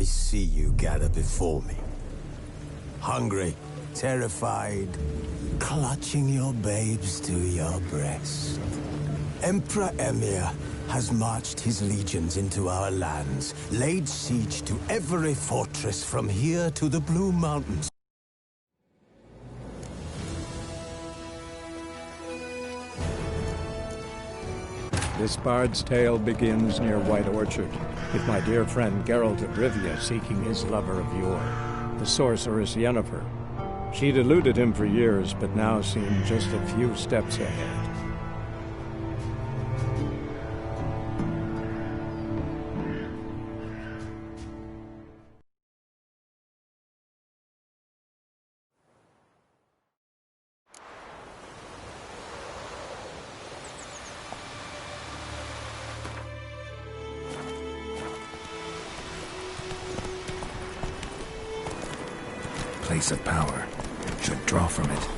see you gather before me. Hungry, terrified, clutching your babes to your breast. Emperor Emhyr has marched his legions into our lands, laid siege to every fortress from here to the Blue Mountains. This bard's tale begins near White Orchard, with my dear friend Geralt of Rivia seeking his lover of yore, the sorceress Yennefer. She'd eluded him for years, but now seemed just a few steps ahead. Place of power. Should draw from it.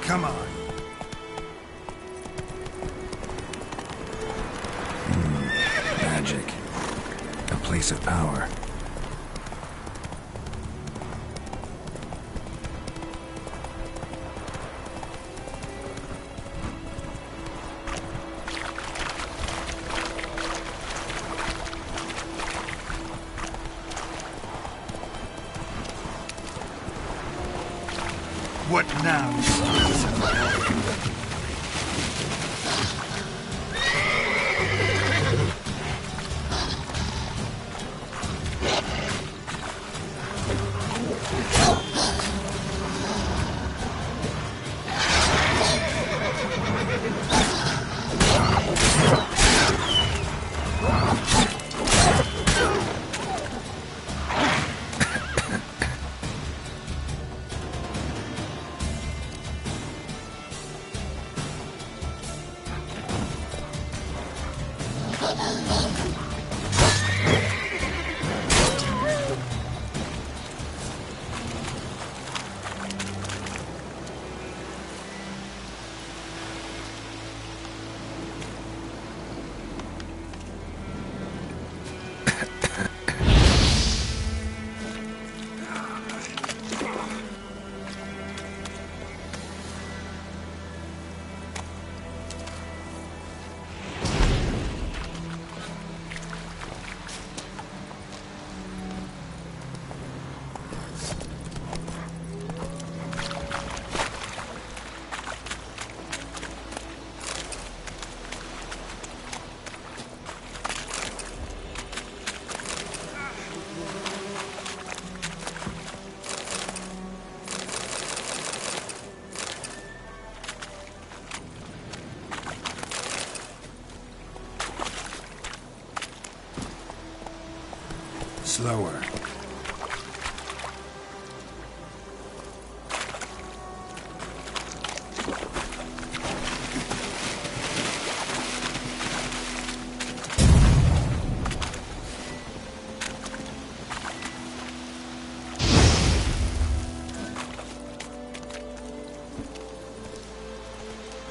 Come on. Magic. A place of power. What now? Slower.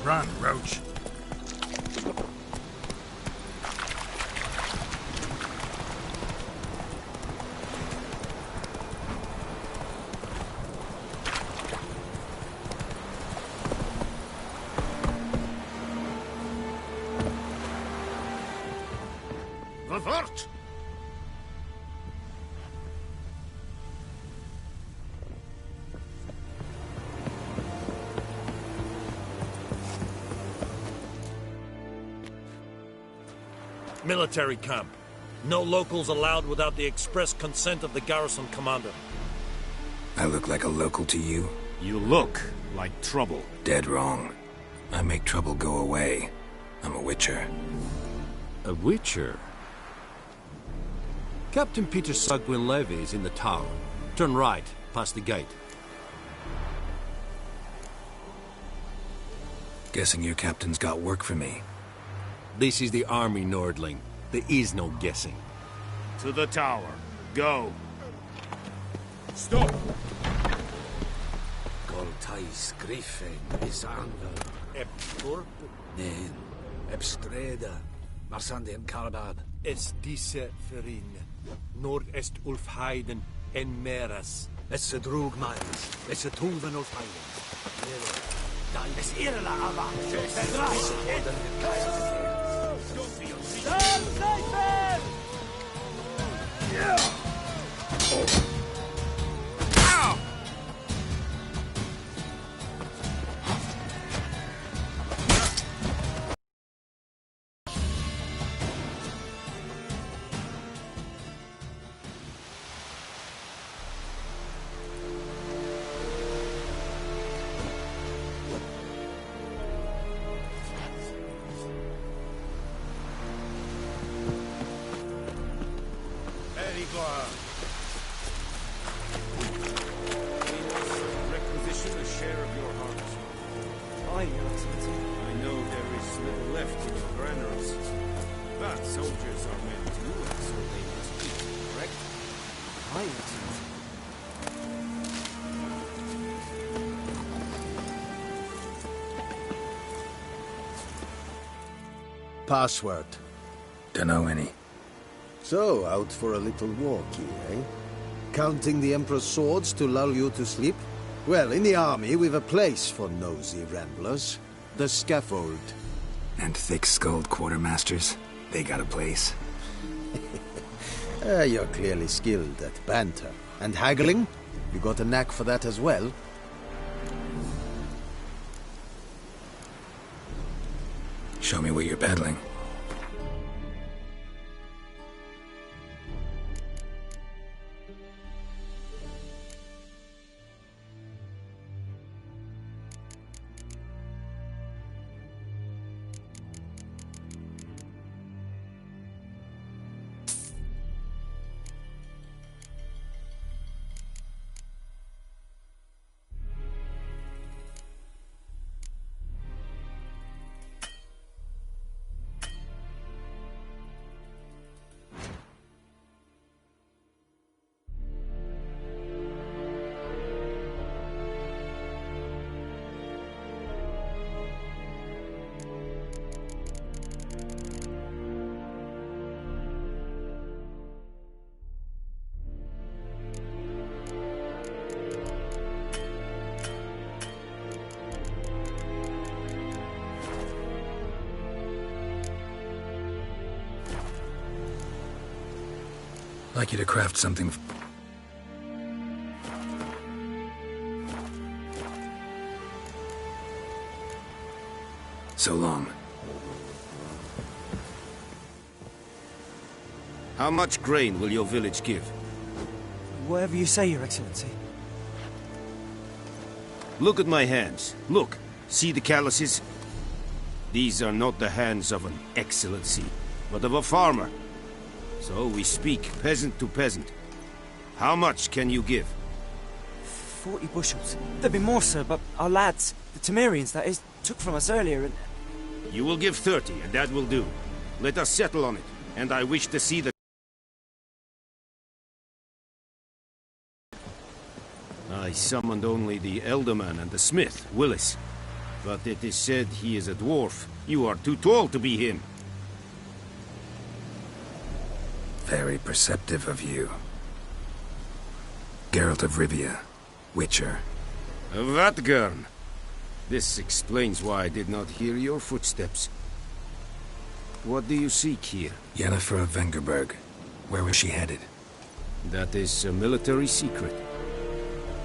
Run, Roach. Vavort! Military camp. No locals allowed without the express consent of the garrison commander. I look like a local to you? You look like trouble. Dead wrong. I make trouble go away. I'm a witcher. A witcher? Captain Peter Sugwin Levy is in the tower. Turn right, past the gate. Guessing your captain's got work for me. This is the army, Nordling. There is no guessing. To the tower. Go. Stop! Goltais Griffin is anvel. Epthorp Nen. Ebstreda. Marsandi and Carbad. est disse ferin. Nord est Ulfheiden en meras. Es a drug miles. Es a tuven of Highlands. Es irla ava. Requisition a share of your harvest. Aye, Your Excellency. I know there is little left in your granaries, but soldiers are men too, and so they must eat, correct? Aye, Your Excellency. Password. Dunno any. So, out for a little walkie, eh? Counting the Emperor's swords to lull you to sleep? Well, in the army, we've a place for nosy ramblers. The scaffold. And thick-skulled quartermasters. They got a place. You're clearly skilled at banter. And haggling? You got a knack for that as well? Show me what you're peddling. I'd like you to craft something. So long. How much grain will your village give? Whatever you say, Your Excellency. Look at my hands. Look. See the calluses? These are not the hands of an excellency, but of a farmer. So we speak peasant to peasant. How much can you give? 40 bushels. There'd be more, sir, but our lads, the Temerians, that is, took from us earlier and... You will give 30, and that will do. Let us settle on it, and I wish to see the... I summoned only the Elderman and the smith, Willis. But it is said he is a dwarf. You are too tall to be him. Very perceptive of you. Geralt of Rivia, Witcher. Vatgern! This explains why I did not hear your footsteps. What do you seek here? Yennefer of Vengerberg. Where was she headed? That is a military secret.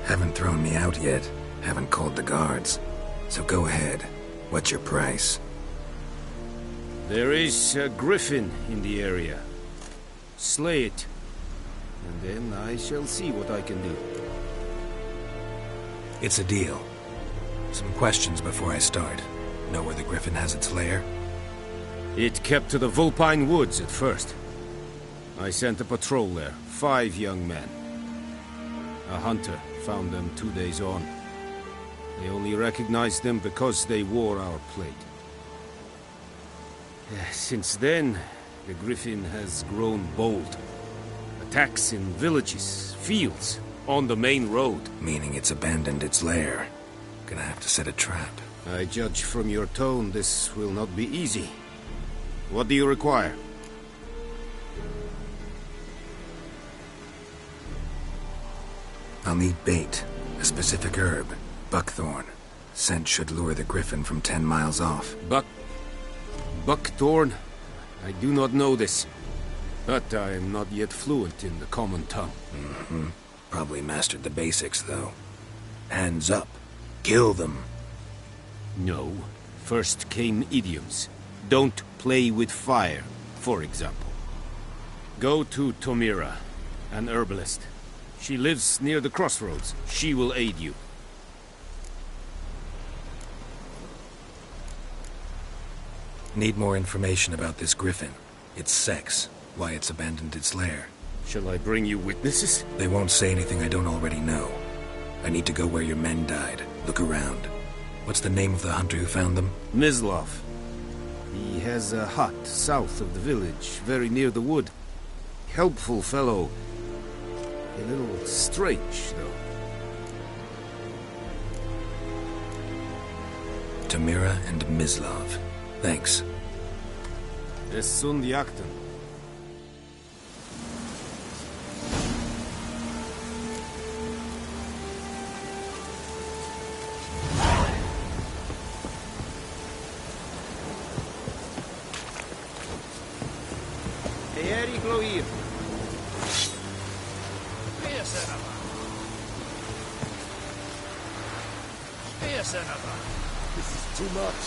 Haven't thrown me out yet. Haven't called the guards. So go ahead. What's your price? There is a griffin in the area. Slay it. And then I shall see what I can do. It's a deal. Some questions before I start. Know where the griffin has its lair? It kept to the Vulpine Woods at first. I sent a patrol there, 5 young men. A hunter found them 2 days on. They only recognized them because they wore our plate. Since then, the griffin has grown bold. Attacks in villages, fields, on the main road. Meaning it's abandoned its lair. Gonna have to set a trap. I judge from your tone this will not be easy. What do you require? I'll need bait. A specific herb. Buckthorn. Scent should lure the griffin from 10 miles off. Buckthorn? I do not know this. But I am not yet fluent in the common tongue. Probably mastered the basics, though. Hands up. Kill them. No. First came idioms. Don't play with fire, for example. Go to Tomira, an herbalist. She lives near the crossroads. She will aid you. Need more information about this griffin. Its sex. Why it's abandoned its lair. Shall I bring you witnesses? They won't say anything I don't already know. I need to go where your men died. Look around. What's the name of the hunter who found them? Mislav. He has a hut south of the village, very near the wood. Helpful fellow. A little strange, though. Tomira and Mislav. Thanks. Es sunt jakten. Erik Loir. This is too much.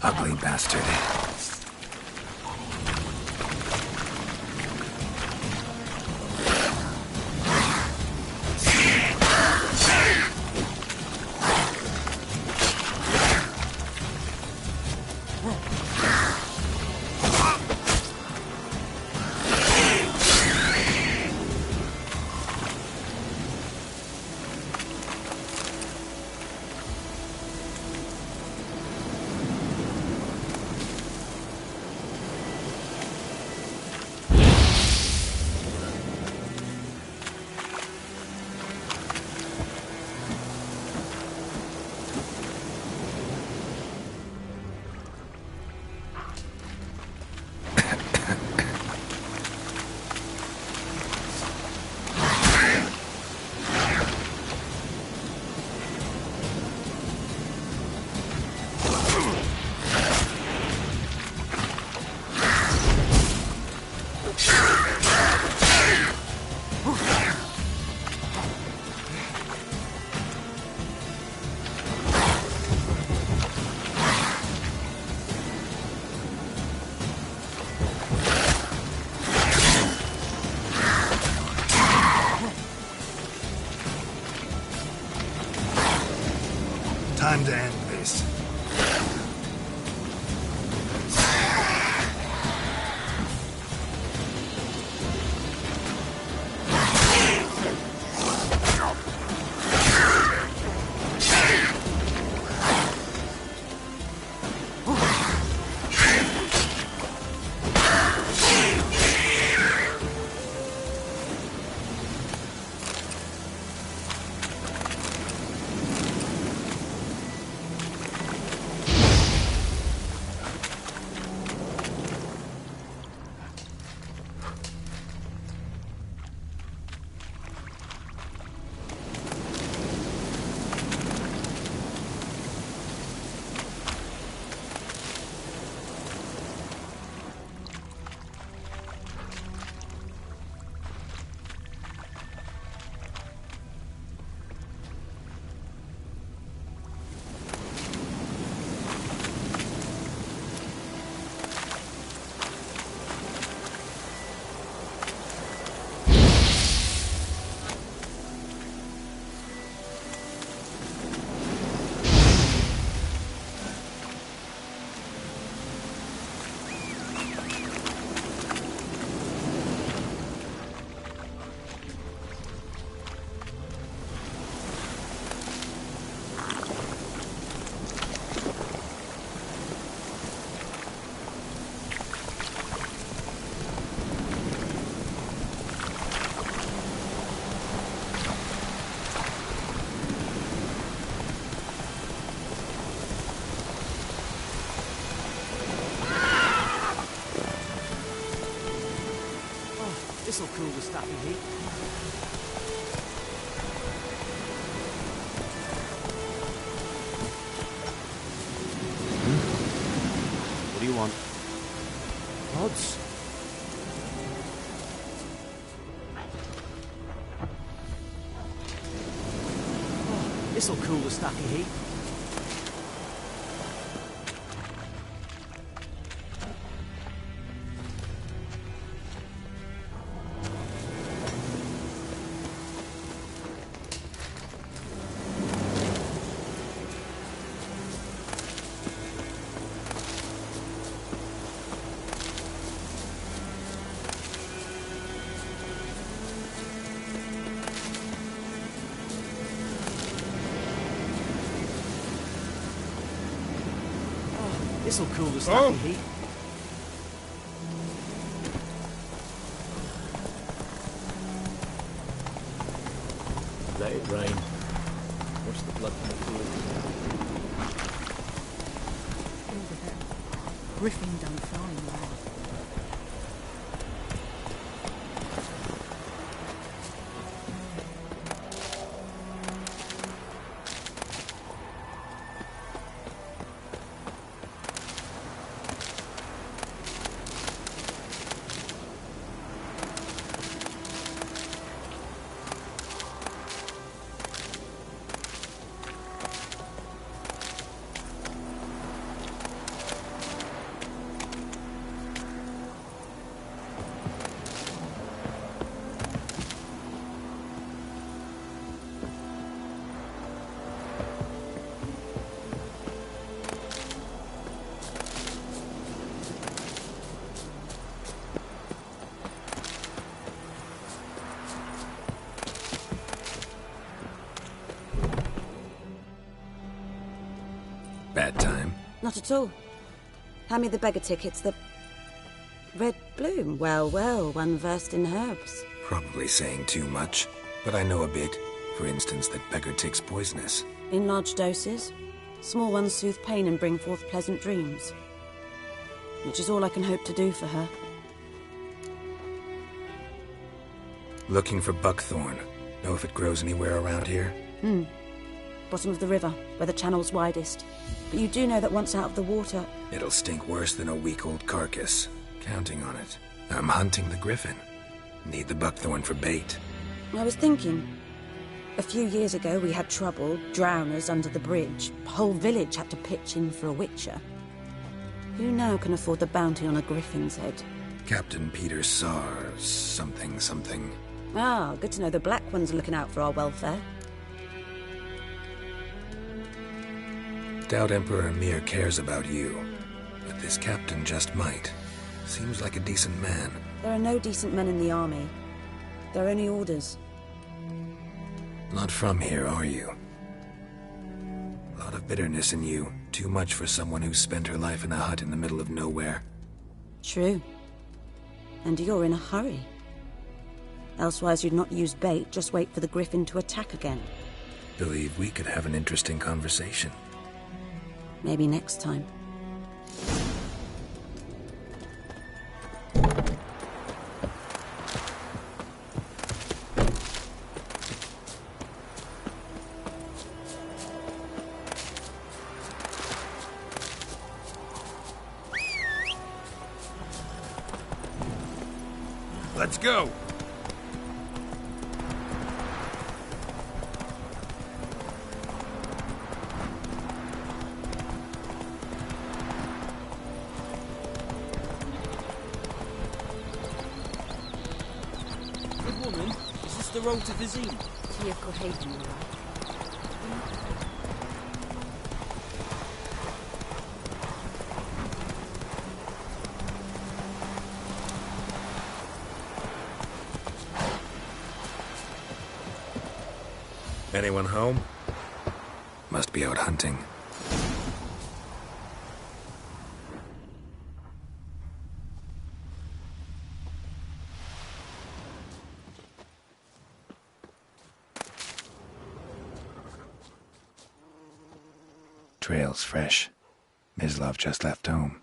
Ugly bastard. This'll cool the staffy heat. What do you want? Odds. This'll cool the staffy heat. This'll cool the staffy heat. Let it rain. Watch the blood from the pool. All the better. Griffin don't fly in rain. Bad time? Not at all. Hand me the beggar tickets, the... Red Bloom. Well, well, one versed in herbs. Probably saying too much, but I know a bit. For instance, that beggar tick's poisonous. In large doses. Small ones soothe pain and bring forth pleasant dreams. Which is all I can hope to do for her. Looking for buckthorn. Know if it grows anywhere around here? Bottom of the river, where the channel's widest. But you do know that once out of the water... It'll stink worse than a week-old carcass. Counting on it. I'm hunting the griffin. Need the buckthorn for bait. I was thinking... A few years ago we had trouble, drowners under the bridge. The whole village had to pitch in for a witcher. Who now can afford the bounty on a griffin's head? Captain Peter Sar... something. Ah, good to know the Black Ones are looking out for our welfare. Doubt Emperor Emhyr cares about you. But this captain just might. Seems like a decent man. There are no decent men in the army. They're only orders. Not from here, are you? A lot of bitterness in you. Too much for someone who spent her life in a hut in the middle of nowhere. True. And you're in a hurry. Elsewise you'd not use bait, just wait for the griffin to attack again. Believe we could have an interesting conversation. Maybe next time. Let's go! Good woman, is this the road to Vizim? Tia Cohaven, all right. Anyone home? Must be out hunting. Trail's fresh. Mislav just left home.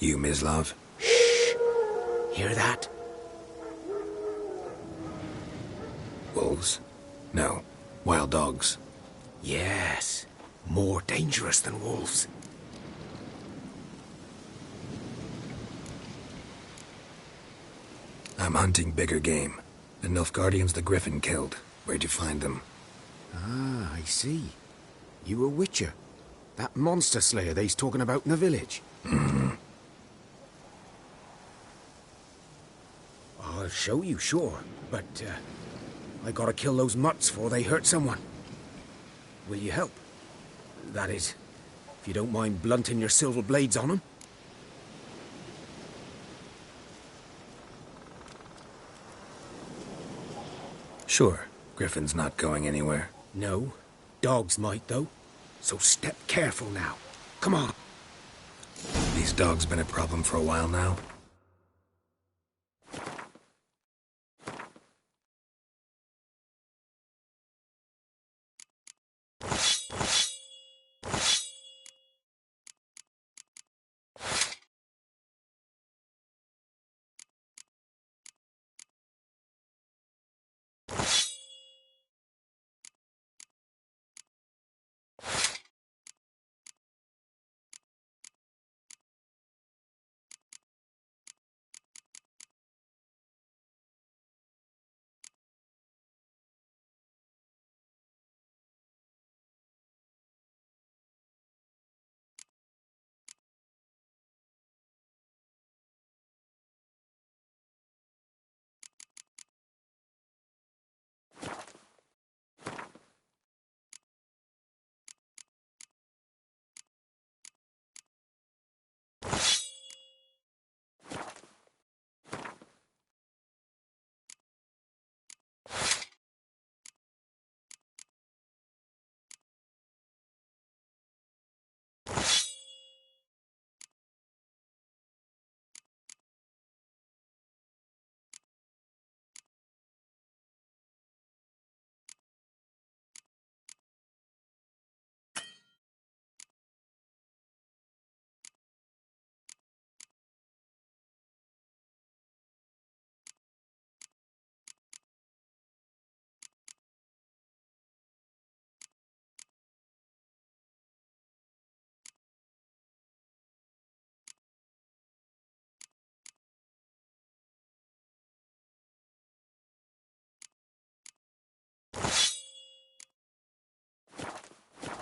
You, Mislav? Hear that? Wolves? No. Wild dogs. Yes. More dangerous than wolves. I'm hunting bigger game. The Nilfgaardians the Griffin killed. Where'd you find them? Ah, I see. You a witcher. That monster slayer they's talking about in the village. I'll show you, sure. But, I gotta kill those mutts before they hurt someone. Will you help? That is, if you don't mind blunting your silver blades on them. Sure. Griffin's not going anywhere. No. Dogs might, though. So step careful now. Come on. These dogs been a problem for a while now.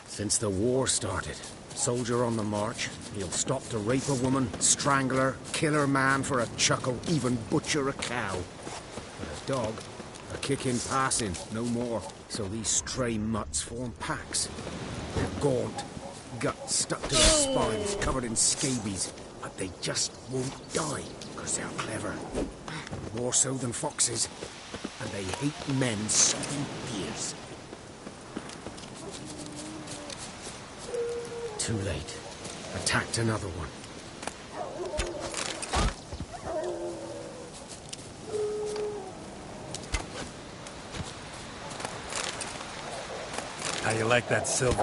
Since the war started, soldier on the march, he'll stop to rape a woman, strangle her, kill her man for a chuckle, even butcher a cow. But a dog, a kick in passing, no more. So these stray mutts form packs. They're gaunt, guts stuck to their spines, covered in scabies. But they just won't die, because they're clever. More so than foxes. And they hate men something fierce. Too late. Attacked another one. How you like that silver?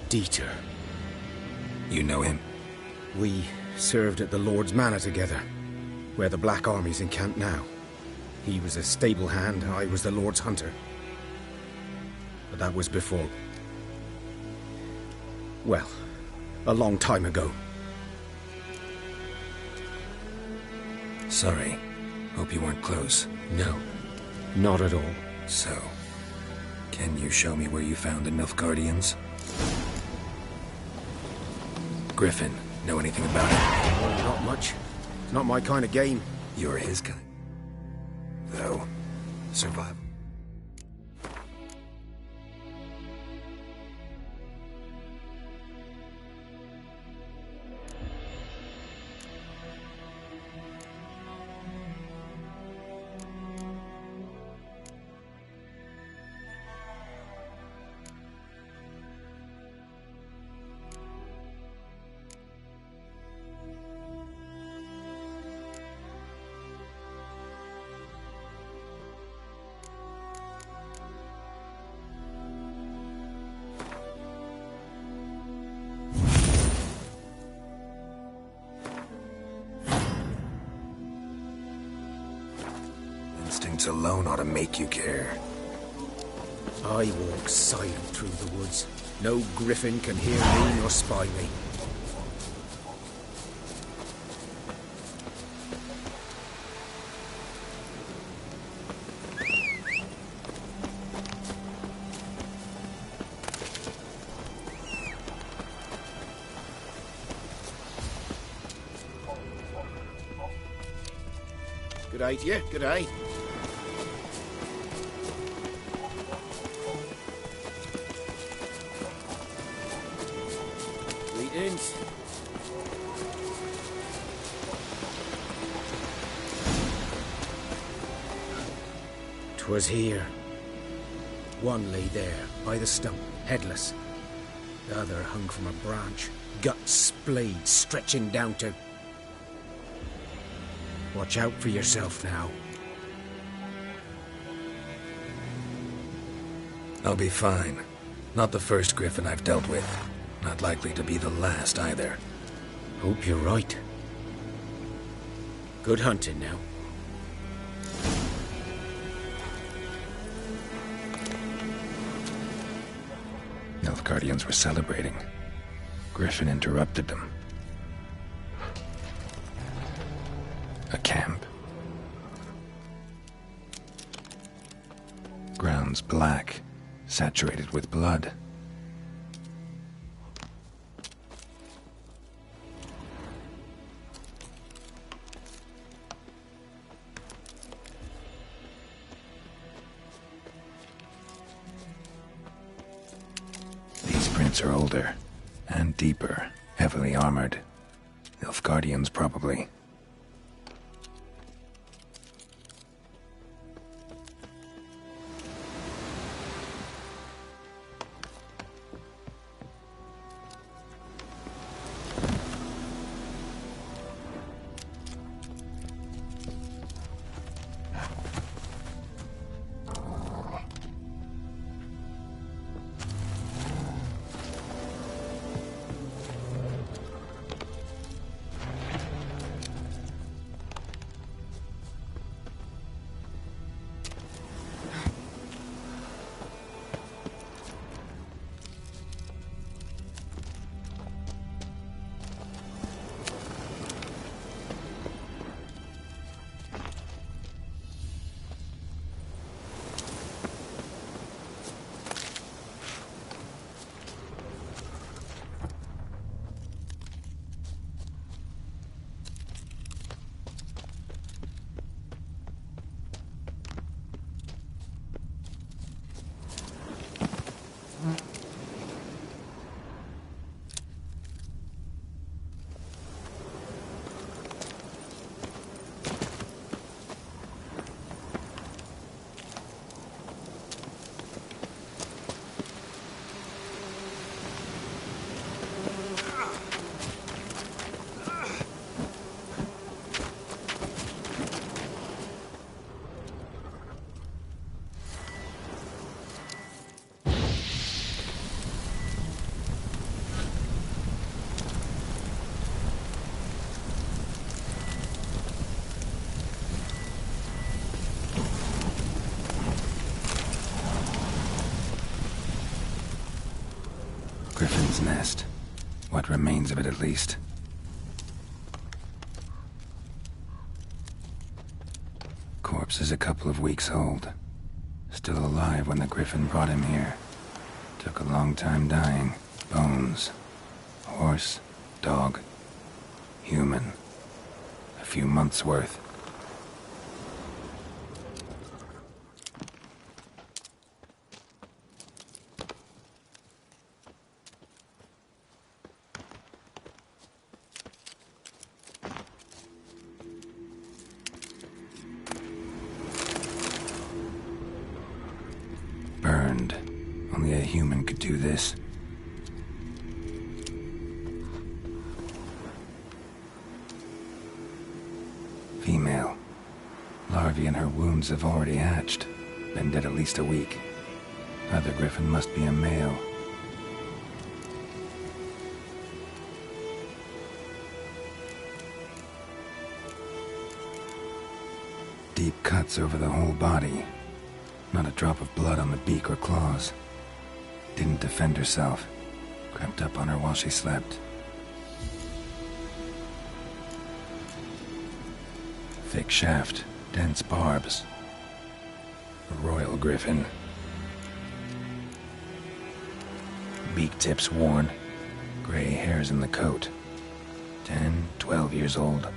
Dieter. You know him? We served at the Lord's Manor together, where the Black Army's encamped now. He was a stable hand, I was the Lord's hunter. But that was before... well, a long time ago. Sorry. Hope you weren't close. No, not at all. So, can you show me where you found the Nilfgaardians? Griffin, know anything about it? Oh, not much. Not my kind of game. You're his kind. Though, survival. presence alone ought to make you care. I walk silent through the woods. No griffin can hear me nor spy me. Good eye to you, good eye. Greetings. 'Twas here. One lay there, by the stump, headless. The other hung from a branch, guts splayed, stretching down to... Watch out for yourself now. I'll be fine. Not the first griffin I've dealt with. Not likely to be the last either. Hope you're right. Good hunting now. Nilfgaardians were celebrating. Griffin interrupted them. A camp. Grounds black, saturated with blood. These prints are older and deeper, heavily armored. Nilfgaardians, probably. Griffin's nest. What remains of it, at least. Corpse is a couple of weeks old. Still alive when the Griffin brought him here. Took a long time dying. Bones. Horse. Dog. Human. A few months' worth. Burned. Only a human could do this. Female. Larvae in her wounds have already hatched. Been dead at least a week. Other Griffin must be a male. deep cuts over the whole body. Not a drop of blood on the beak or claws. Didn't defend herself. Crept up on her while she slept. Thick shaft, dense barbs. A royal griffin. Beak tips worn. Gray hairs in the coat. 10, 12 years old.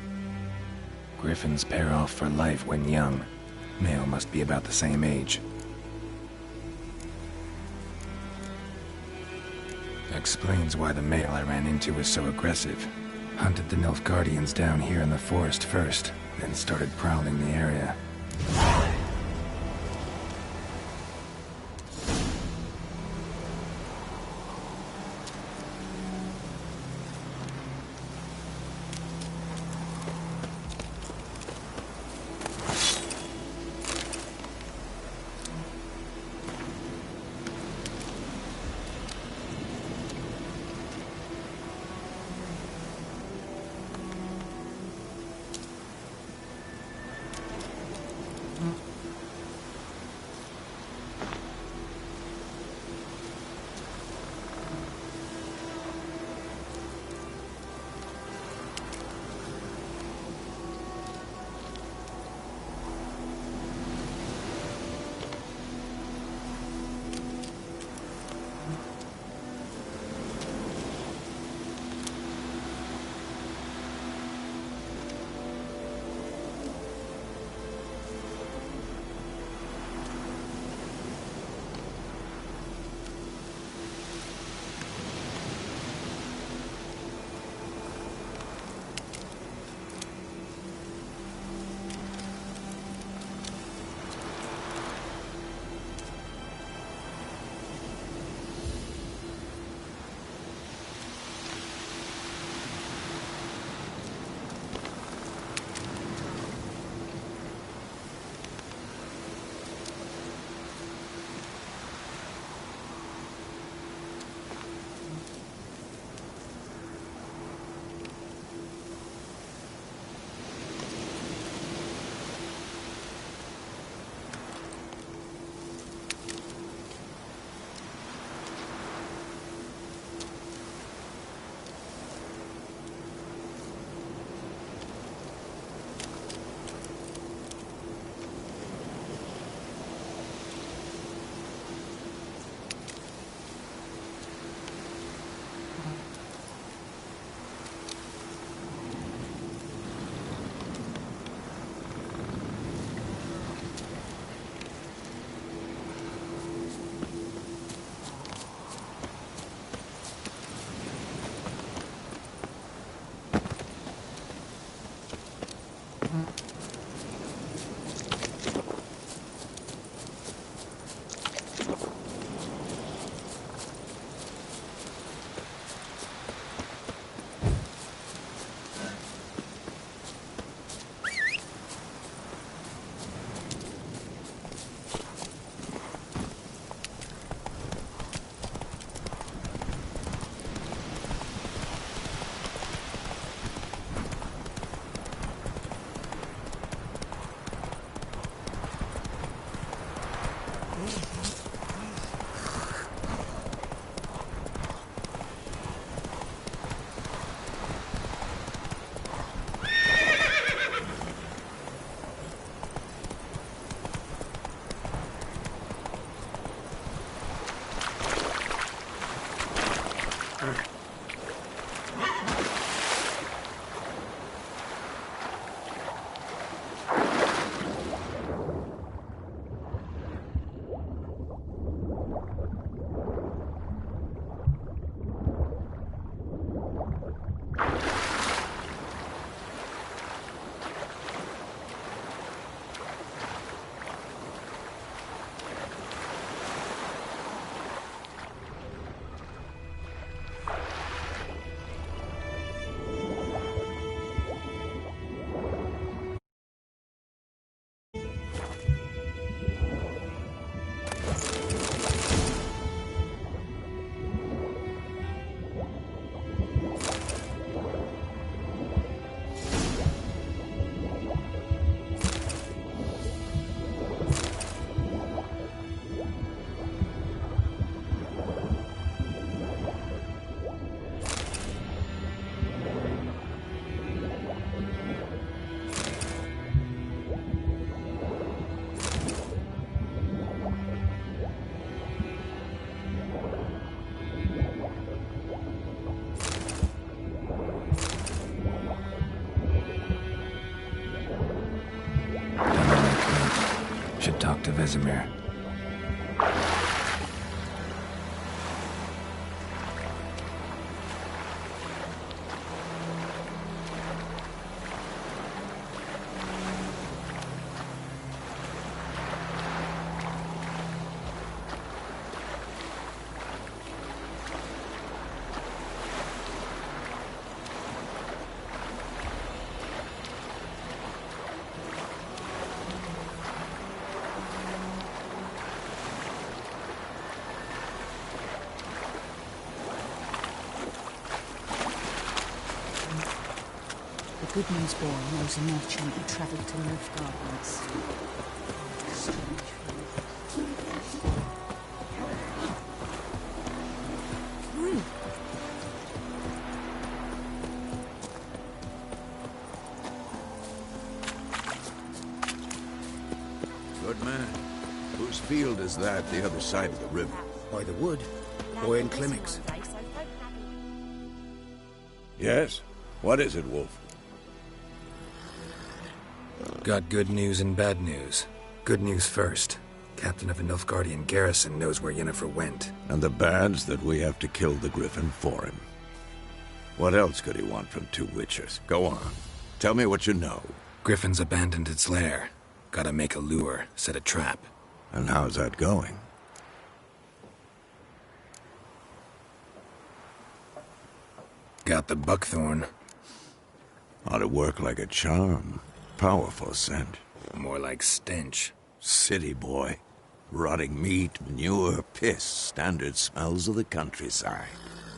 Griffins pair off for life when young. Male must be about the same age. Explains why the male I ran into was so aggressive. Hunted the Nilfgaardians down here in the forest first, then started prowling the area. Vesemir. The good news boy knows a merchant who travelled to Nilfgaard's. Good man. Whose field is that, the other side of the river? By the wood. Boy and Clemmix. Yes? What is it, Wolf? Got good news and bad news. Good news first. Captain of the Nilfgaardian garrison knows where Yennefer went. And the bad's that we have to kill the Griffin for him. What else could he want from two Witchers? Go on. Tell me what you know. Griffin's abandoned its lair. Gotta make a lure, set a trap. And how's that going? Got the buckthorn. Ought to work like a charm. Powerful scent. More like stench. City boy. Rotting meat, manure, piss. Standard smells of the countryside.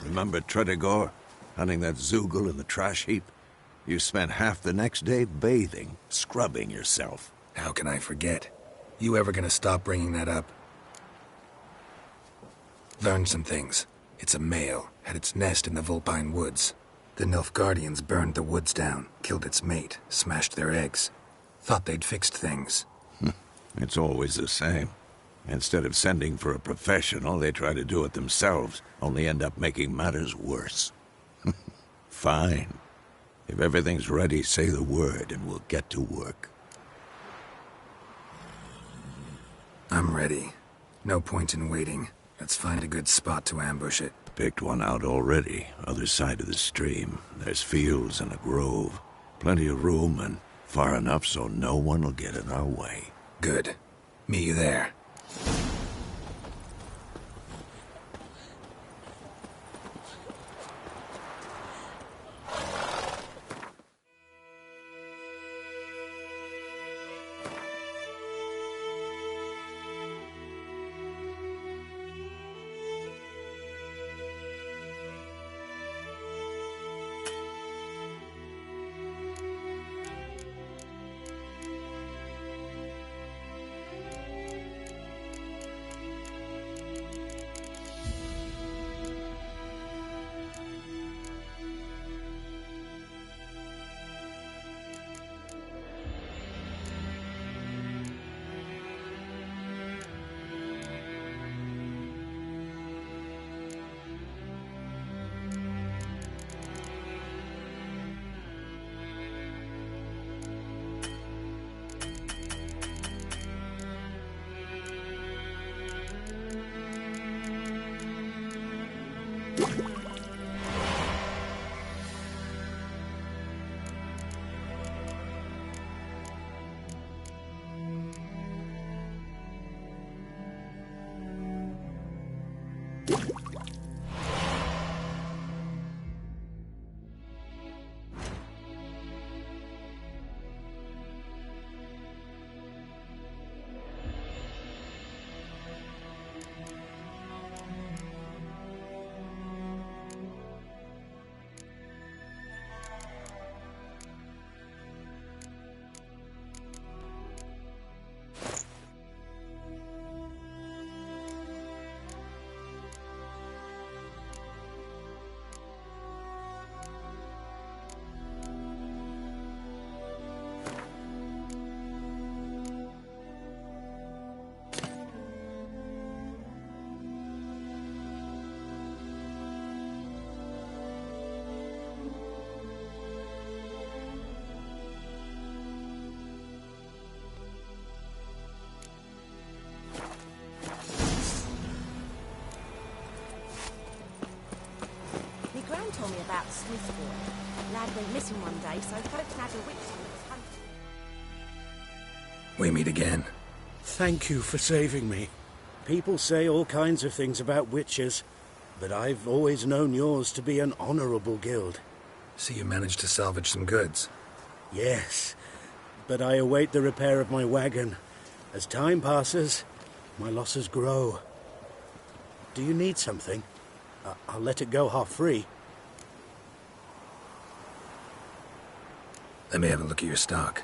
Remember Tredegor? Hunting that Zoogle in the trash heap? You spent half the next day bathing, scrubbing yourself. How can I forget? You ever gonna stop bringing that up? Learned some things. It's a male, had its nest in the Vulpine Woods. The Nilfgaardians burned the woods down, killed its mate, smashed their eggs. Thought they'd fixed things. It's always the same. Instead of sending for a professional, they try to do it themselves, only end up making matters worse. Fine. If everything's ready, say the word and we'll get to work. I'm ready. No point in waiting. Let's find a good spot to ambush it. Picked one out already, other side of the stream. There's fields and a grove. Plenty of room and far enough so no one will get in our way. Good. Meet you there. about Smith's boy. Lad went missing one day, so folk had a witch who was hunting. We meet again. Thank you for saving me. People say all kinds of things about witches, but I've always known yours to be an honorable guild. So you managed to salvage some goods? Yes, but I await the repair of my wagon. As time passes, my losses grow. Do you need something? I'll let it go half-free. Let me have a look at your stock.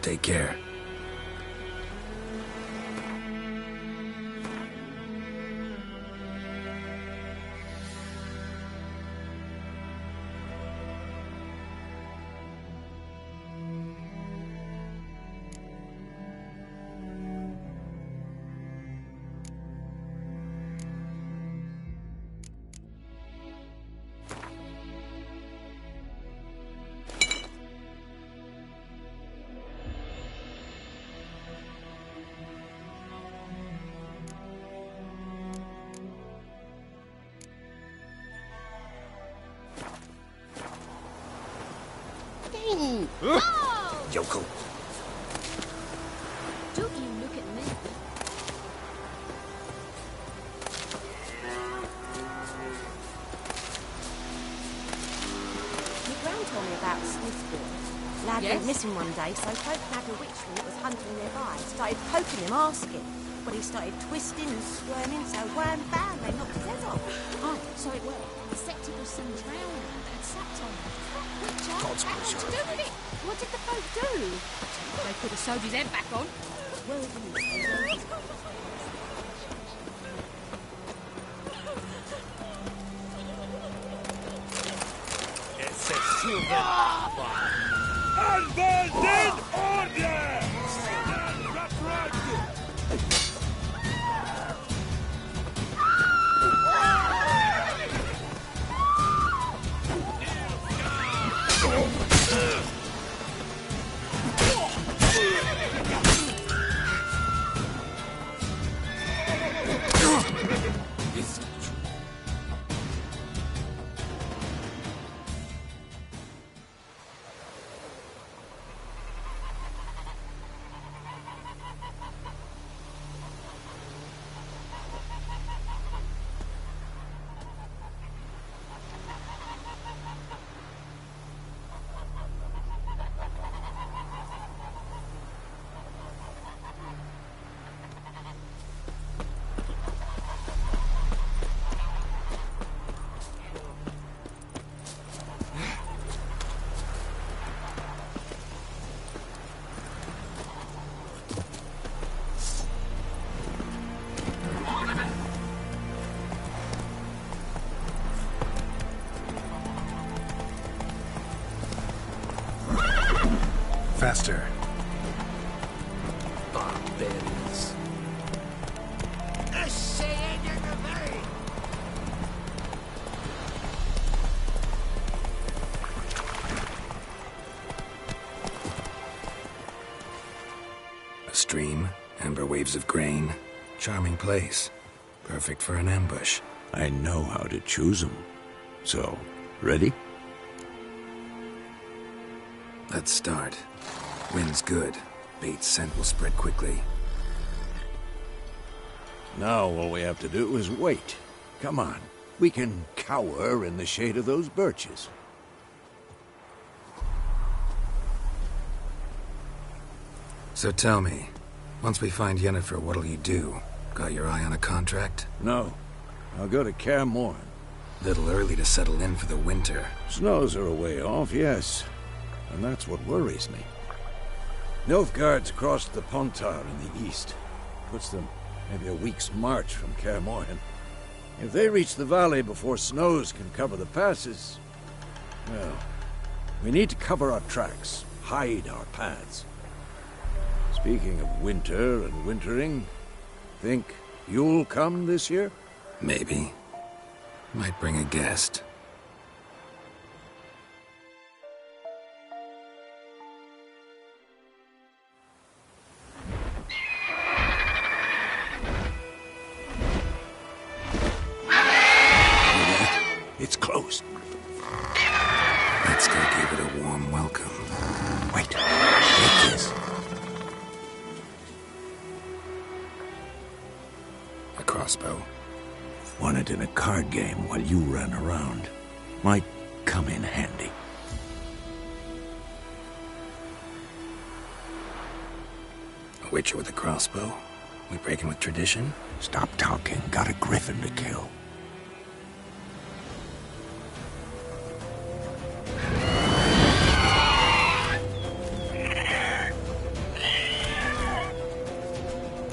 Take care. Oh! Yokel. Don't you look at me. My gran told me about Smith's boy. Lad went missing one day, so folk had a witchery that was hunting nearby. Started poking him, asking. But he started twisting and squirming, so wham bam, they knocked his head off. Oh, so it was. The septic was some drowned that had sapped on him. What to do with it? What did the folk do? They could have sewed his head back on. It's a silver one. Unbounded order! Stand upright! Faster. Barbarians. A stream, amber waves of grain. Charming place. Perfect for an ambush. I know how to choose them. So, ready? Let's start. Wind's good. Bait's scent will spread quickly. Now all we have to do is wait. Come on. We can cower in the shade of those birches. So tell me, once we find Yennefer, what'll you do? Got your eye on a contract? No. I'll go to Kaer Morhen. Little early to settle in for the winter. Snows are a way off, yes. And that's what worries me. Nilfgaard's crossed the Pontar in the east. Puts them maybe a week's march from Kaer Morhen. If they reach the valley before snows can cover the passes, well, we need to cover our tracks, hide our paths. Speaking of winter and wintering, think you'll come this year? Maybe. Might bring a guest. It's closed. Let's go give it a warm welcome. Wait. Take this. A crossbow. Won it in a card game while you ran around. Might come in handy. A witcher with a crossbow? We breaking with tradition? Stop talking. Got a griffin to kill.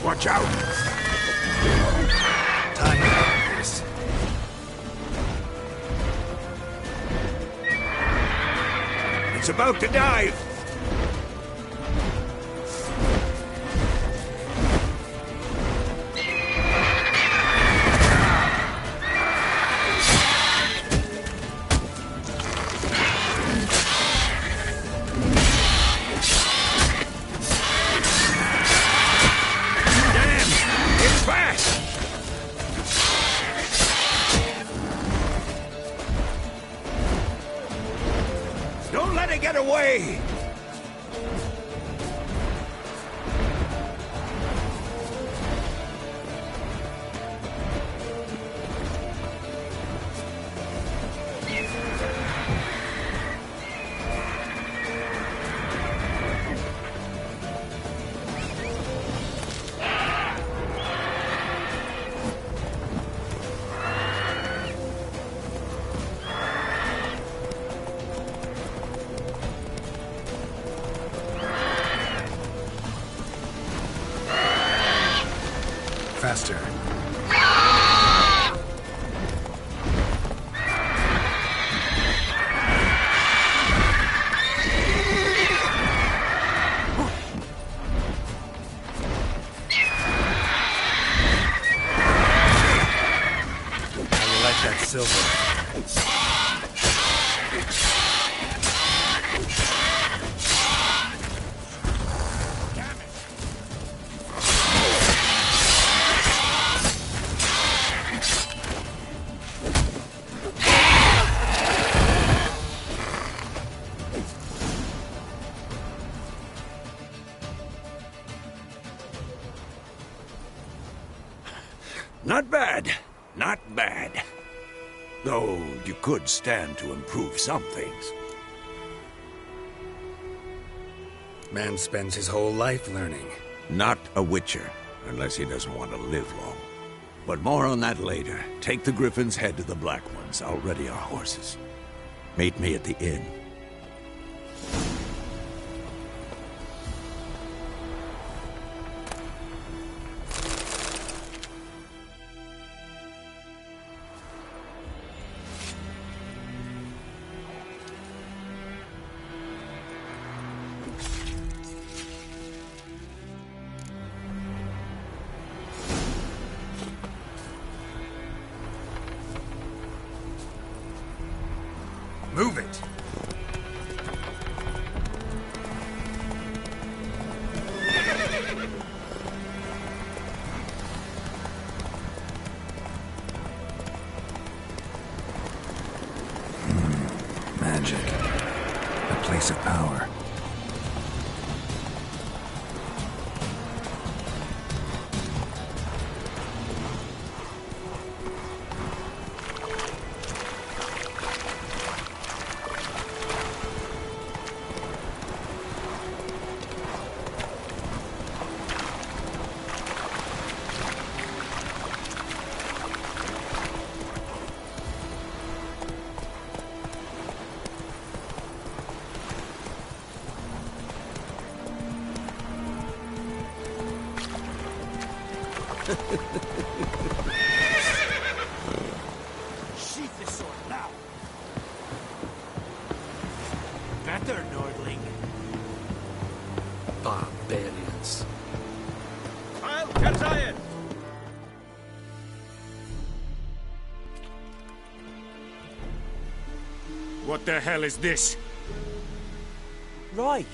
Watch out! Time for this. It's about to dive! Don't let it get away! Faster. I like that silver. Not bad. Not bad. Though you could stand to improve some things. Man spends his whole life learning. Not a witcher, unless he doesn't want to live long. But more on that later. Take the Griffin's head to the Black Ones. I'll ready our horses. Meet me at the inn. Move it! Magic. A place of power. Sheath the sword now. Better, Nordling. Barbarians. I'll Kerzayen! What the hell is this? Right.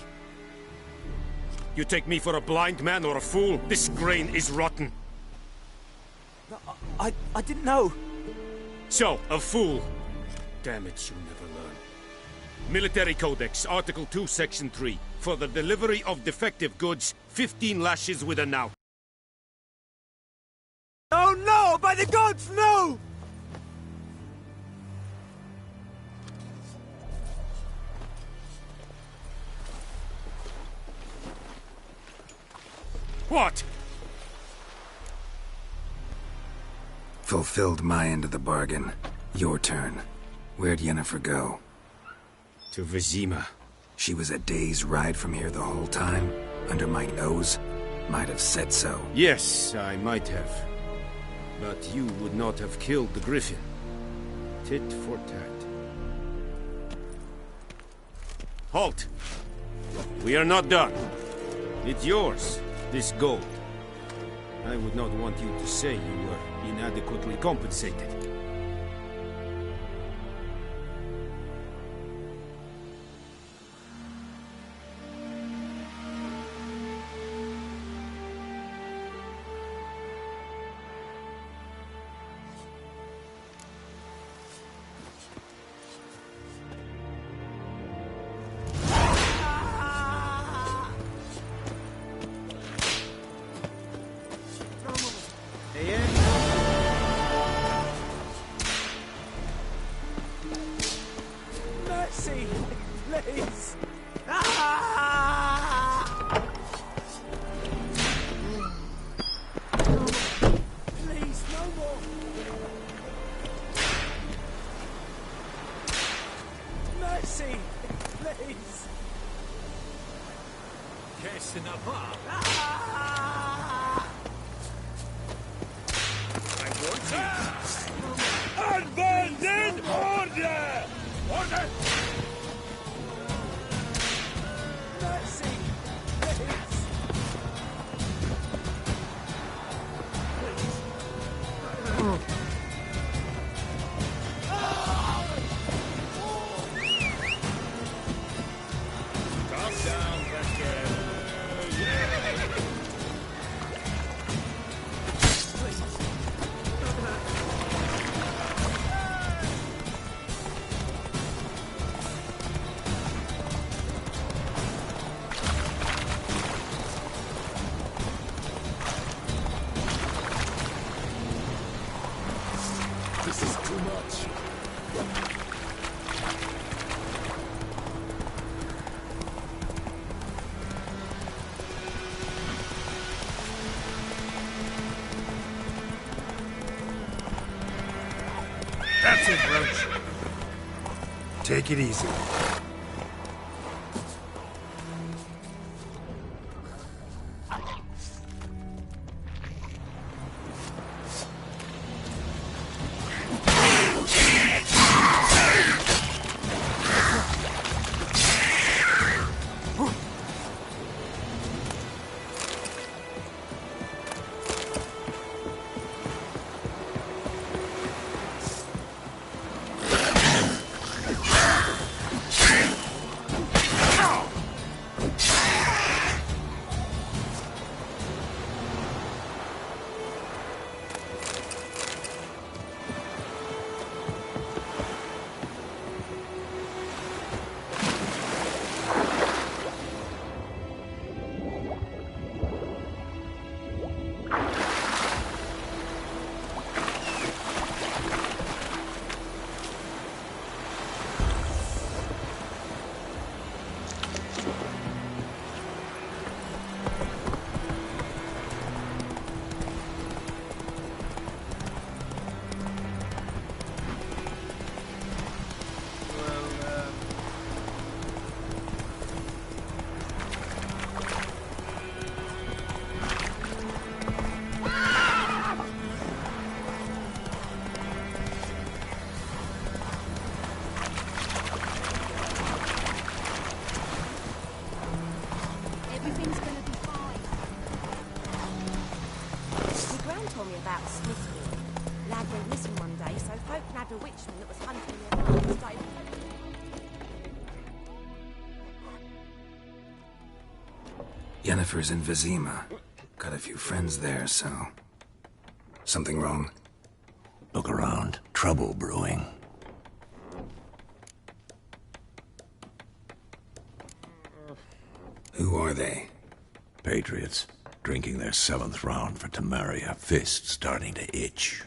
You take me for a blind man or a fool? This grain is rotten. I didn't know. So, a fool. Damn it, you'll never learn. Military Codex, Article 2, Section 3. For the delivery of defective goods, 15 lashes with a knout. Oh no! By the gods, no! What? Fulfilled my end of the bargain. Your turn. Where'd Yennefer go? To Vizima. She was a day's ride from here the whole time? Under my nose? Might have said so. Yes, I might have. But you would not have killed the Griffin. Tit for tat. Halt! We are not done. It's yours, this gold. I would not want you to say you were inadequately compensated. Mercy, please. Please, no more. Mercy, please. Unbanded order! Order! Mercy, please. Calm down, Becker. That's it, Roach. Take it easy. Yennefer's in Vizima. Got a few friends there, so... Something wrong? Look around. Trouble brewing. Who are they? Patriots. Drinking their 7th round for Temeria. Fist starting to itch.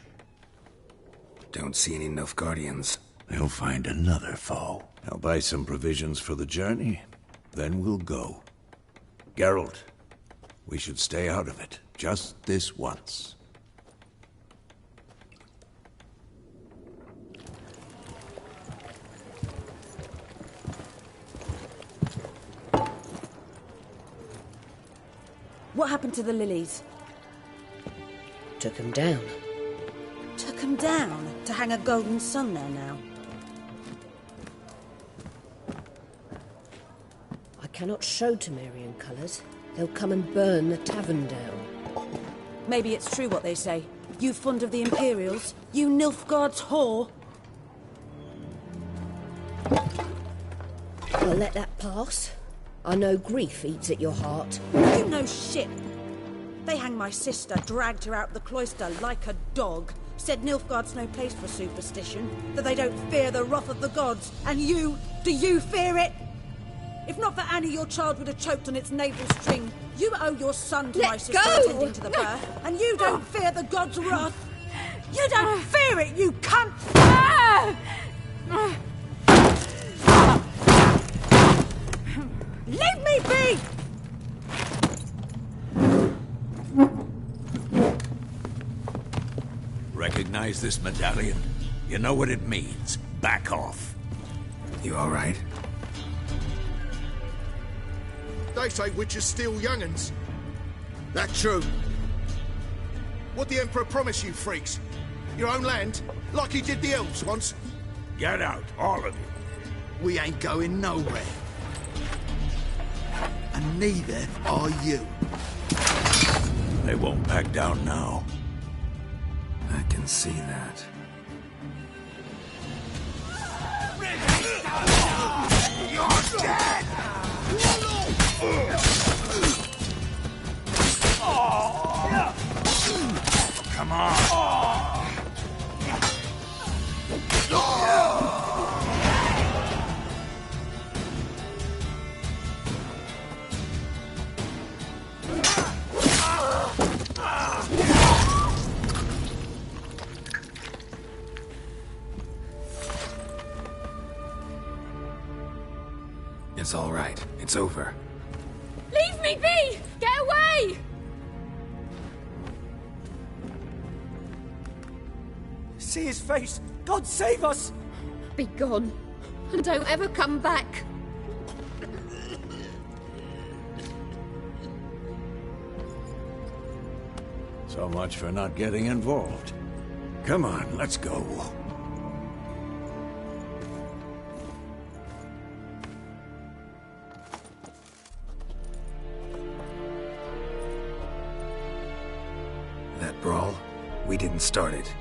Don't see any Nilfgaardians. They'll find another foe. I'll buy some provisions for the journey. Then we'll go. Geralt, we should stay out of it. Just this once. What happened to the lilies? Took them down. Took them down? To hang a golden sun there now? I cannot show Temerian colours. They'll come and burn the tavern down. Maybe it's true what they say. You fond of the Imperials? You Nilfgaard's whore? I'll let that pass. I know grief eats at your heart. You know shit. They hanged my sister, dragged her out the cloister like a dog. Said Nilfgaard's no place for superstition, that they don't fear the wrath of the gods. And you, do you fear it? If not for Annie, your child would have choked on its navel string. You owe your son to my sister attending to the birth, and you don't fear the gods' wrath. You don't fear it, you cunt! Leave me be! Recognize this medallion? You know what it means. Back off. You all right? They say witches steal young'uns. That true? What the Emperor promise you, freaks? Your own land? Like he did the elves once? Get out, all of you. We ain't going nowhere. And neither are you. They won't back down now. I can see that. You're dead! Come on! It's all right. It's over. Leave me be! Get away! See his face! God save us! Be gone, and don't ever come back. So much for not getting involved. Come on, let's go. That brawl, we didn't start it.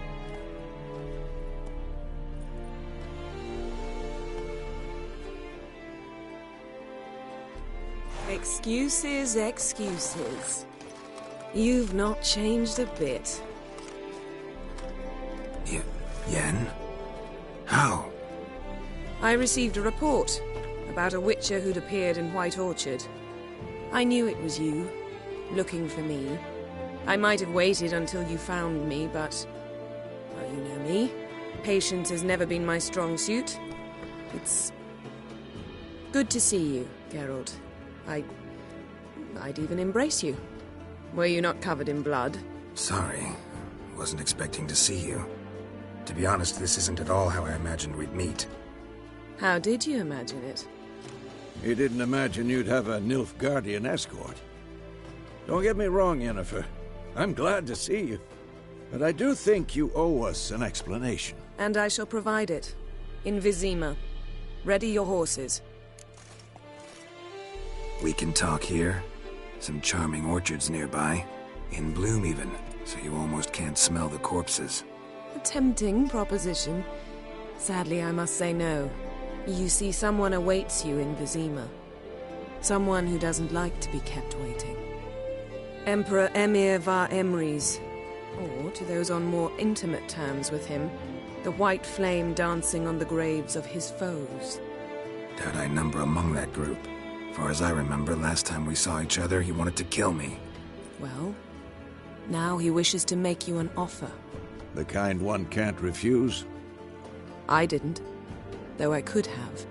Excuses, excuses. You've not changed a bit. Yen? How? I received a report about a witcher who'd appeared in White Orchard. I knew it was you, looking for me. I might have waited until you found me, but... well, you know me. Patience has never been my strong suit. It's... good to see you, Geralt. I'd even embrace you. Were you not covered in blood? Sorry. Wasn't expecting to see you. To be honest, this isn't at all how I imagined we'd meet. How did you imagine it? You didn't imagine you'd have a Nilfgaardian escort. Don't get me wrong, Yennefer. I'm glad to see you. But I do think you owe us an explanation. And I shall provide it. In Vizima. Ready your horses. We can talk here. Some charming orchards nearby. In bloom even, so you almost can't smell the corpses. A tempting proposition. Sadly, I must say no. You see, someone awaits you in Vizima. Someone who doesn't like to be kept waiting. Emperor Emhyr var Emreis. Or, to those on more intimate terms with him, the white flame dancing on the graves of his foes. Doubt I number among that group. Far as I remember, last time we saw each other, he wanted to kill me. Well, now he wishes to make you an offer. The kind one can't refuse? I didn't, though I could have.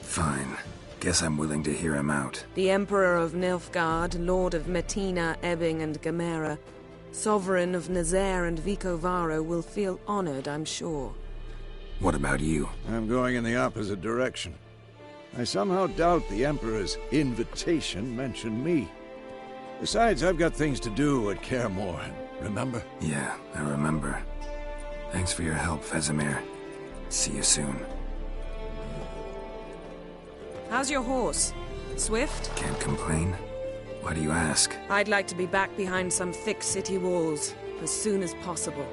Fine. Guess I'm willing to hear him out. The Emperor of Nilfgaard, Lord of Metina, Ebbing and Gamera, Sovereign of Nazaire and Vicovaro will feel honored, I'm sure. What about you? I'm going in the opposite direction. I somehow doubt the Emperor's invitation mentioned me. Besides, I've got things to do at Kaer Morhen, remember? Yeah, I remember. Thanks for your help, Vesemir. See you soon. How's your horse? Swift? Can't complain. Why do you ask? I'd like to be back behind some thick city walls as soon as possible.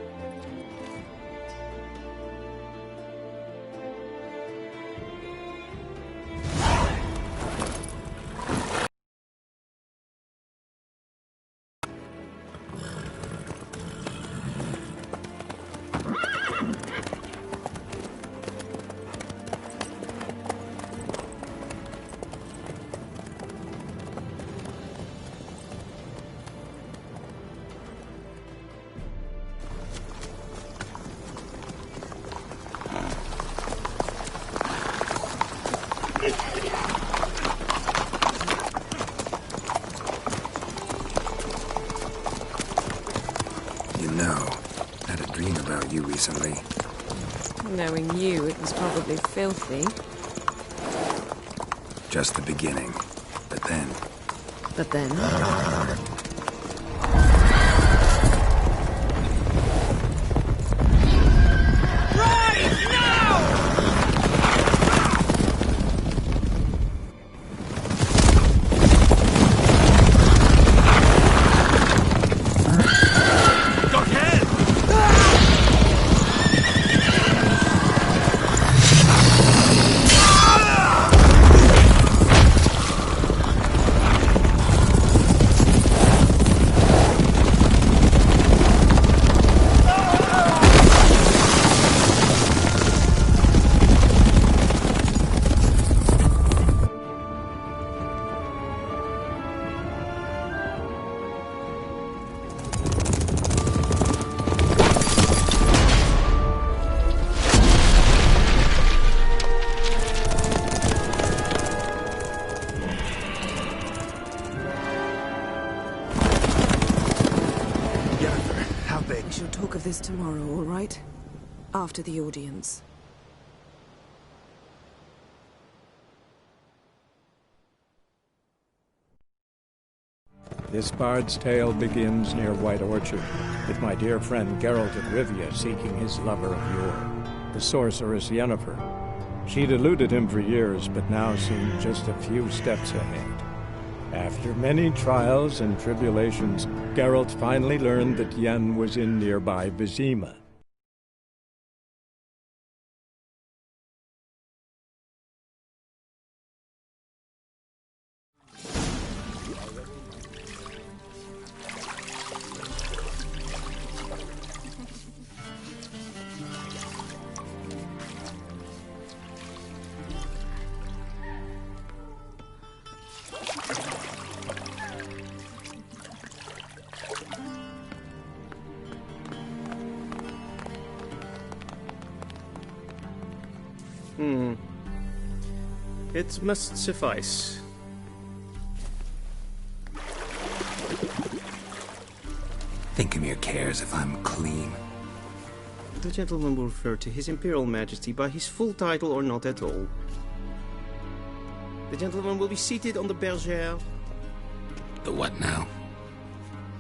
Recently. Knowing you, it was probably filthy. Just the beginning. But then... But then... After the audience. This bard's tale begins near White Orchard, with my dear friend Geralt of Rivia seeking his lover of yore, the sorceress Yennefer. She'd eluded him for years, but now seemed just a few steps ahead. After many trials and tribulations, Geralt finally learned that Yen was in nearby Vizima. It must suffice. Thinkamere cares if I'm clean. The gentleman will refer to His Imperial Majesty by his full title or not at all. The gentleman will be seated on the bergère. The what now?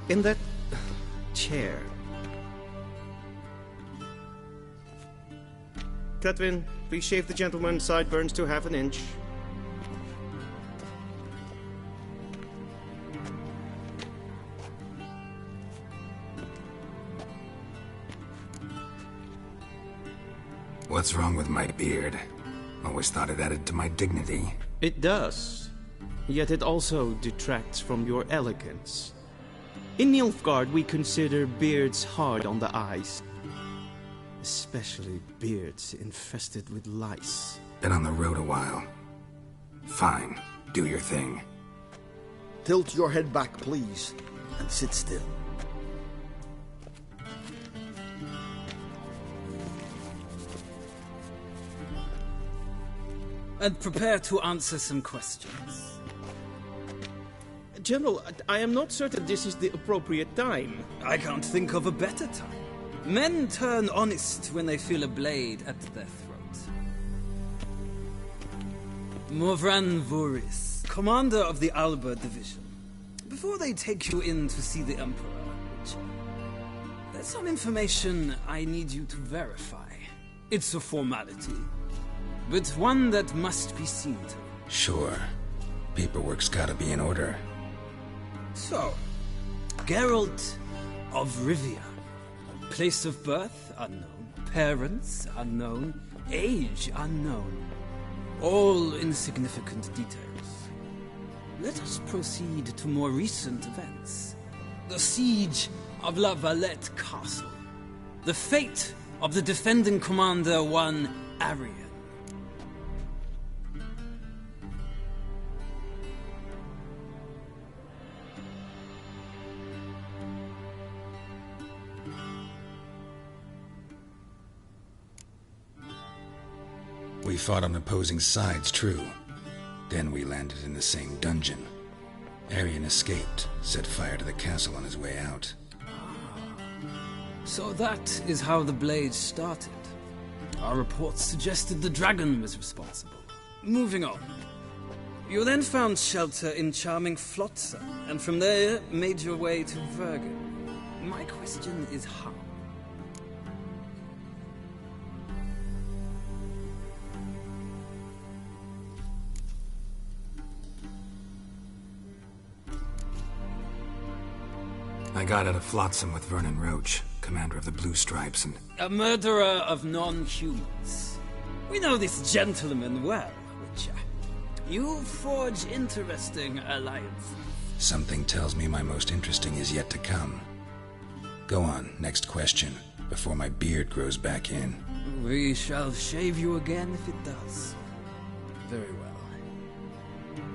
In that chair. Cletwin, please shave the gentleman's sideburns to half an inch. What's wrong with my beard? Always thought it added to my dignity. It does. Yet it also detracts from your elegance. In Nilfgaard, we consider beards hard on the eyes. Especially beards infested with lice. Been on the road a while. Fine, do your thing. Tilt your head back, please, and sit still. And prepare to answer some questions. General, I am not certain this is the appropriate time. I can't think of a better time. Men turn honest when they feel a blade at their throat. Morvran Voorhis, commander of the Alba Division. Before they take you in to see the Emperor, there's some information I need you to verify. It's a formality, but one that must be seen to. Sure. Paperwork's gotta be in order. So, Geralt of Rivia. Place of birth, unknown. Parents, unknown. Age, unknown. All insignificant details. Let us proceed to more recent events. The siege of La Valette Castle. The fate of the defending commander, one Arian. We fought on opposing sides, true. Then we landed in the same dungeon. Arian escaped, set fire to the castle on his way out. So that is how the Blade started. Our reports suggested the dragon was responsible. Moving on. You then found shelter in charming Flotsam, and from there made your way to Vergen. My question is how? I got out of Flotsam with Vernon Roach, commander of the Blue Stripes, and... A murderer of non-humans. We know this gentleman well, Witcher. You forge interesting alliances. Something tells me my most interesting is yet to come. Go on, next question, before my beard grows back in. We shall shave you again if it does. Very well.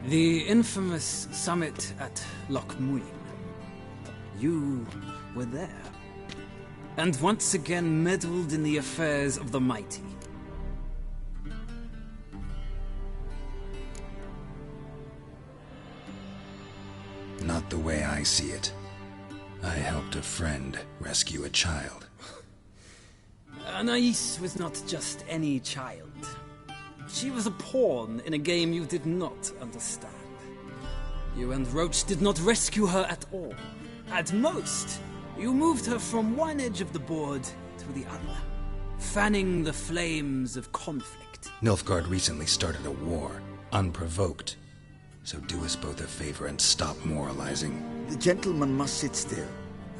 The infamous summit at Loch Muin. You were there, and once again meddled in the affairs of the mighty. Not the way I see it. I helped a friend rescue a child. Anais was not just any child. She was a pawn in a game you did not understand. You and Roach did not rescue her at all. At most, you moved her from one edge of the board to the other, fanning the flames of conflict. Nilfgaard recently started a war, unprovoked. So do us both a favor and stop moralizing. The gentleman must sit still.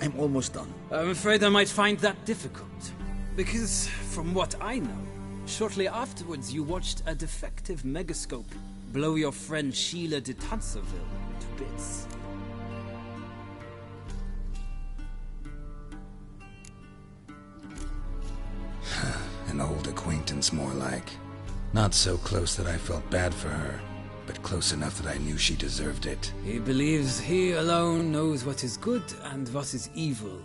I'm almost done. I'm afraid I might find that difficult. Because, from what I know, shortly afterwards you watched a defective megascope blow your friend Sheila de Tanserville to bits. An old acquaintance, more like. Not so close that I felt bad for her, but close enough that I knew she deserved it. He believes he alone knows what is good and what is evil,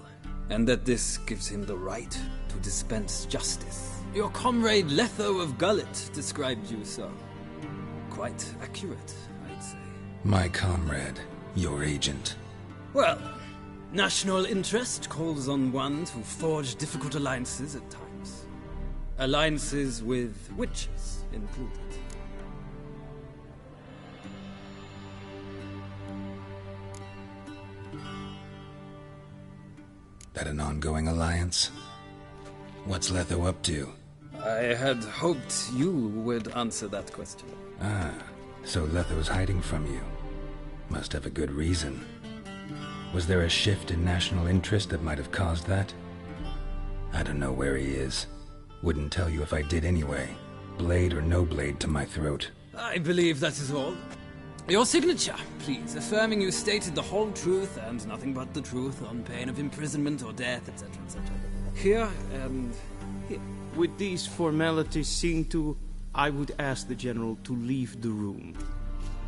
and that this gives him the right to dispense justice. Your comrade Letho of Gullet described you so. Quite accurate, I'd say. My comrade, your agent. Well, national interest calls on one to forge difficult alliances at times. Alliances with witches included. That an ongoing alliance? What's Letho up to? I had hoped you would answer that question. Ah, so Letho's hiding from you. Must have a good reason. Was there a shift in national interest that might have caused that? I don't know where he is. Wouldn't tell you if I did anyway. Blade or no blade to my throat. I believe that is all. Your signature, please, affirming you stated the whole truth and nothing but the truth on pain of imprisonment or death, etc., etc. Here and here. With these formalities seen to, I would ask the General to leave the room.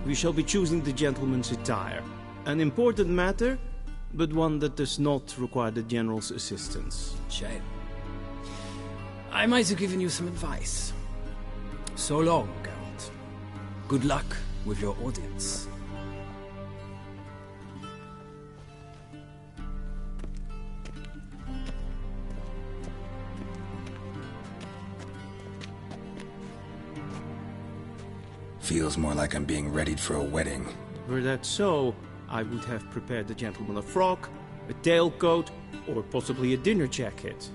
We shall be choosing the gentleman's attire. An important matter, but one that does not require the General's assistance. Shame. I might have given you some advice. So long, Geralt. Good luck with your audience. Feels more like I'm being readied for a wedding. Were that so, I would have prepared the gentleman a frock, a tailcoat, or possibly a dinner jacket.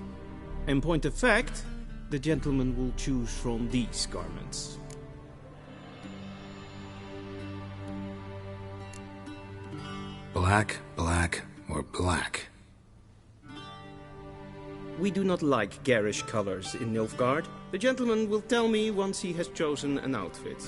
In point of fact, the gentleman will choose from these garments. Black, black, or black? We do not like garish colors in Nilfgaard. The gentleman will tell me once he has chosen an outfit.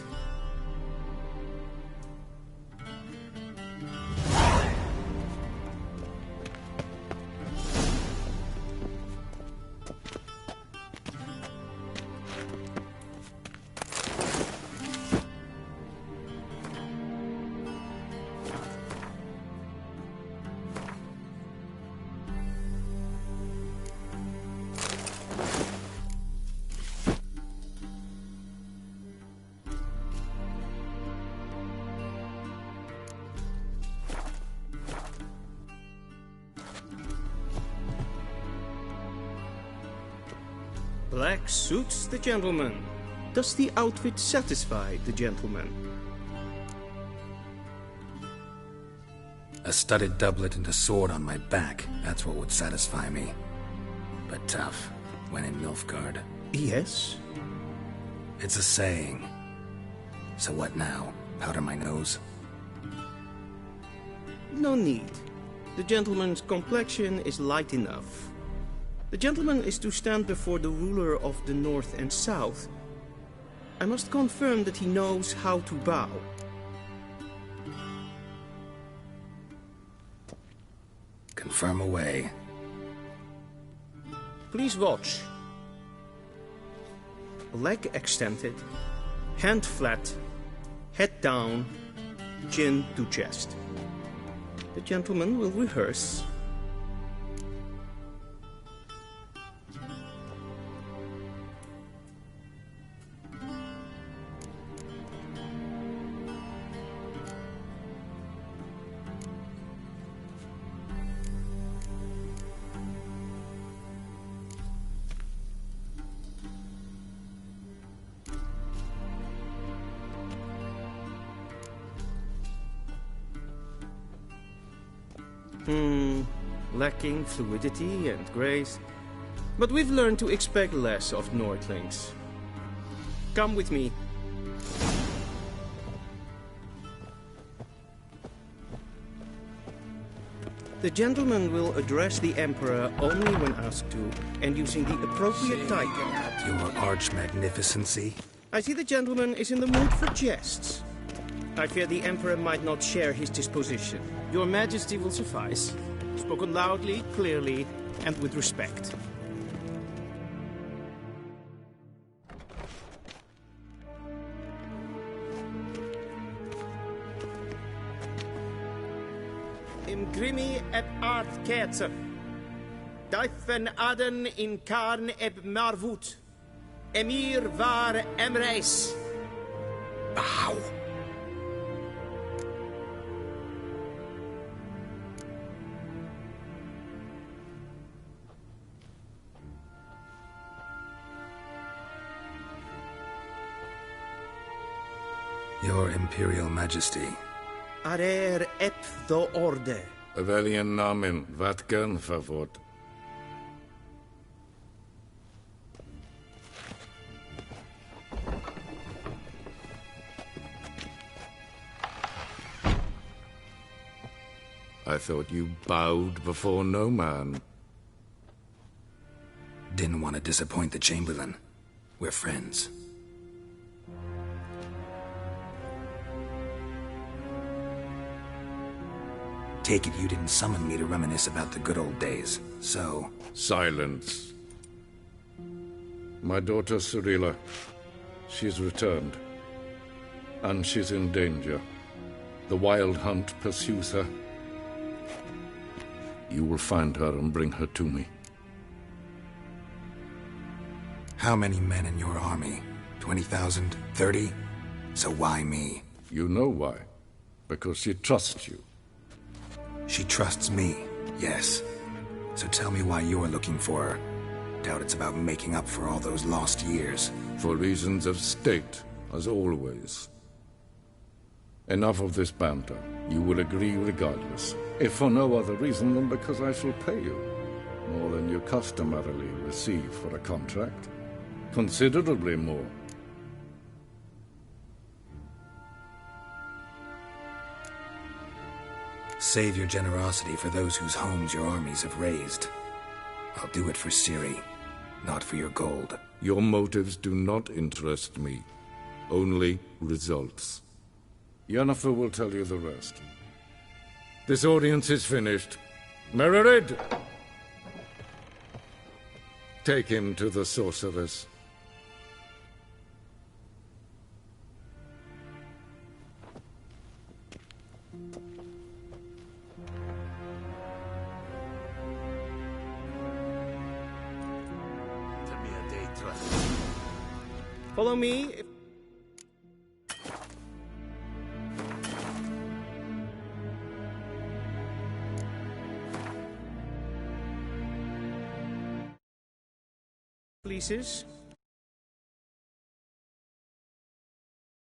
Black suits the gentleman. Does the outfit satisfy the gentleman? A studded doublet and a sword on my back, that's what would satisfy me. But tough, when in Nilfgaard. Yes? It's a saying. So what now? Powder my nose? No need. The gentleman's complexion is light enough. The gentleman is to stand before the ruler of the North and South. I must confirm that he knows how to bow. Confirm away. Please watch. Leg extended, hand flat, head down, chin to chest. The gentleman will rehearse. Lacking fluidity and grace. But we've learned to expect less of Nordlings. Come with me. The gentleman will address the Emperor only when asked to, and using the appropriate title. Your Arch-Magnificency. I see the gentleman is in the mood for jests. I fear the Emperor might not share his disposition. Your Majesty will suffice. Spoken loudly, clearly, and with respect. Imgrimi et art ketzer. Daifen aden in karn eb marvut. Emir var emreis. Bow. Your Imperial Majesty. Arer ep the orde. Veljen namen, vatkan favor. I thought you bowed before no man. Didn't want to disappoint the Chamberlain. We're friends. Take it you didn't summon me to reminisce about the good old days, so... Silence. My daughter Cirilla, she's returned. And she's in danger. The Wild Hunt pursues her. You will find her and bring her to me. How many men in your army? 20,000? 30? So why me? You know why. Because she trusts you. She trusts me, yes. So tell me why you're looking for her. Doubt it's about making up for all those lost years. For reasons of state, as always. Enough of this banter. You will agree regardless. If for no other reason than because I shall pay you. More than you customarily receive for a contract. Considerably more. Save your generosity for those whose homes your armies have razed. I'll do it for Ciri, not for your gold. Your motives do not interest me. Only results. Yennefer will tell you the rest. This audience is finished. Mererid! Take him to the sorceress. Follow me. Pleases.